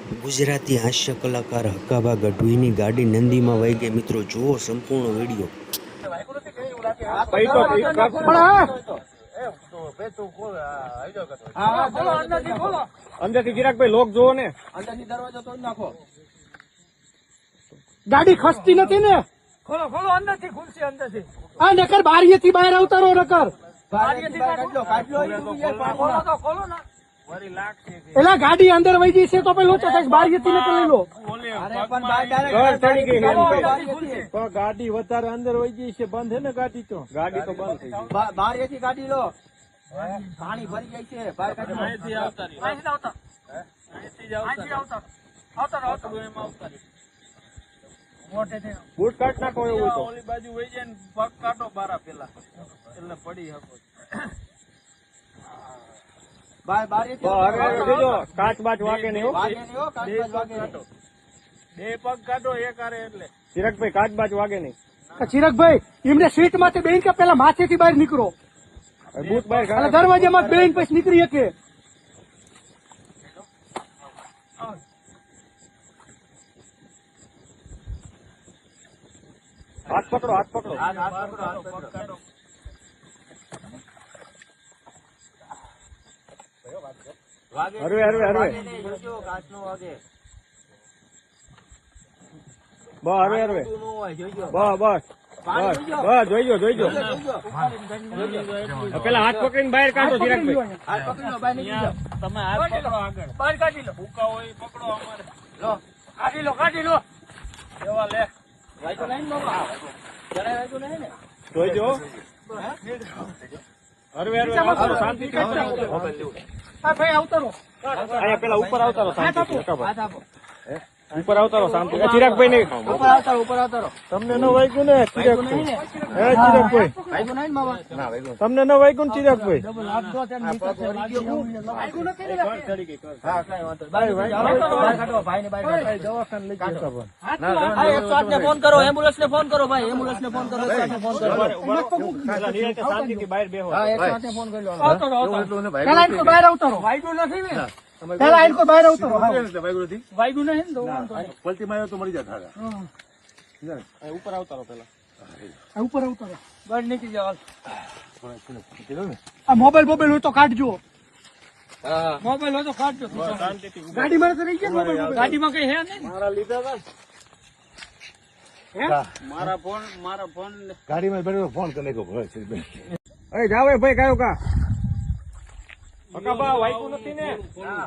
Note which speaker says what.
Speaker 1: ગુજરાતી હાસ્ય કલાકાર હકાભા ગઢવીની ગાડી નંદીમાં વહી ગઈ. મિત્રો જુઓ સંપૂર્ણ વિડીયો.
Speaker 2: અંદરથી ચિરાગભાઈ લોક જોવો ને,
Speaker 3: અંદરથી દરવાજો તોડી નાખો.
Speaker 4: ગાડી ખસતી નથી ને?
Speaker 3: ખોલો ખોલો, અંદરથી ખુલશે, અંદરથી.
Speaker 4: આ નકર બારીએથી બહાર આવતારો નકર.
Speaker 3: બારીએથી બહાર કાઢલો, કાઢલો, ખોલો તો ખોલો ને.
Speaker 4: એલા ગાડી અંદર વહી ગઈ છે તો પેલો લોચો થાય. બારીએથી નકર લઈ લો.
Speaker 3: અરે પણ બહાર direct
Speaker 2: ઘર ચડી ગઈ છે.
Speaker 3: બારીએથી.
Speaker 2: પણ ગાડી વધારે અંદર વહી ગઈ છે. બંધ છે ને ગાડી તો બંધ થઈ ગઈ.
Speaker 3: બારીએથી કાઢી લો. પાણી ભરી જાય છે. બહાર કાઢી લો.
Speaker 2: અહીંથી આવતા રહી.
Speaker 3: અહીંથી આવતા. અહીંથી આવતા. આવતા રહો, આવતા રહો. એમાં આવતા રહો. મોટેથી.
Speaker 2: બૂટ કાઢ નાખો એવું તો.
Speaker 3: ઓલી બાજુ વહી જાય ને પગ કાઢો બારા પેલા, એટલે પડી શકો. બારીએથી
Speaker 2: હવે જોજો, કાચ બાચ વાગે નહીં હો.
Speaker 3: વાગે નહીં હો, કાચ બાચ વાગે નહીં.
Speaker 2: બે પગ કાઢો એક આરે એટલે. ચિરાગભાઈ કાચ બાચ વાગે નહીં.
Speaker 4: ચિરાગભાઈ એમને સીટ માંથી બેન કે પેલા માથેથી બહાર નીકળો.
Speaker 2: બૂટ બહાર
Speaker 4: એટલે
Speaker 2: કાઢો.
Speaker 4: દરવાજામાં બેન પછી નીકળી શકે.
Speaker 2: હાથ પકડો, હાથ પકડો.
Speaker 3: હાથ પકડો, હાથ પગ કાઢો. વાગે
Speaker 2: હરવે હરવે હરવે.
Speaker 3: વાગે નહીં, જોજો, કાચનો વાગે.
Speaker 2: બસ હરવે હરવે.
Speaker 3: ઊંધું ન હોય, જોજો.
Speaker 2: બસ
Speaker 3: પાણી જોજો.
Speaker 2: જોઈજો જોઈજો. પેલા હાથ પકડીને બહાર કાઢો ચિરાગભાઈ.
Speaker 3: હાથ પકડી લો, બહાર નીકળી જાઓ.
Speaker 2: તમે હાથ પકડો આગળ.
Speaker 3: બહાર કાઢી લો.
Speaker 2: ભૂકા હોય પકડો અમારે.
Speaker 3: લો, કાઢી લો, કાઢી લો.
Speaker 2: એવા લે.
Speaker 3: વાગ્યું નહીં ને બાબા? જરાય વાગ્યું નહીં ને?
Speaker 2: જોઈજો. હરવે હરવે આવતારો, શાંતિથી આવતારો.
Speaker 4: હા ભાઈ આવતારો.
Speaker 2: અહીંયા પેલા ઉપર આવતારો શાંતિથી.
Speaker 3: હાથ આપો.
Speaker 2: ઉપર આવતારો શાંતિ. ચિરાગભાઈ ને
Speaker 3: ઉપર આવતારો, ઉપર આવતારો.
Speaker 2: તમને ન વાગ્યું ને
Speaker 3: વાગ્યું નહીં ને?
Speaker 2: હે ચિરાગભાઈ,
Speaker 3: વાગ્યું નહીં ને બાબા?
Speaker 2: તમને ન વાગ્યું ને ચિરાગભાઈ?
Speaker 3: હા, કાંઈ વાંધો નહીં. બહાર કાઢો, ભાઈને બહાર કાઢો. હા, 108 ને ફોન કરો, એમ્બ્યુલન્સ ને ફોન કરો ભાઈ, એમ્બ્યુલન્સ ને ફોન કરો, 108 ને ફોન કરો.
Speaker 2: પેલા નિરાંતે શાંતિથી બહાર બેહો.
Speaker 3: હા, 108 ને ફોન કરી લો.
Speaker 4: આવતારો, આવતારો. પેલા ઇનકો બહાર આવતારો.
Speaker 3: વાગ્યું નથી ને?
Speaker 4: પેલા ઇનકો બહાર આવતારો. હા.
Speaker 3: વાગ્યું નહીં ને તો વાંધો નહીં.
Speaker 2: અહીં ઉપર આવતારો પેલા.
Speaker 4: આ ઉપર આવતારો.
Speaker 3: બહાર નીકળી જાઓ.
Speaker 4: આ મોબાઈલ હોય તો કાઢજો.
Speaker 3: મોબાઈલ હોય તો કાઢજો.
Speaker 2: શાંતિથી
Speaker 4: ગાડીમાં તો રહી ગયા મોબાઈલ.
Speaker 3: ગાડીમાં કઈ હે નહીં?
Speaker 2: મારા લીધા હતા ને?
Speaker 4: હે?
Speaker 2: મારા ફોન
Speaker 5: ગાડીમાં બેઠો ફોન કરી નાખ્યો.
Speaker 2: અરે જાવે ભાઈ કયો કા હકાબા વાગ્યું નથી ને?
Speaker 3: હા.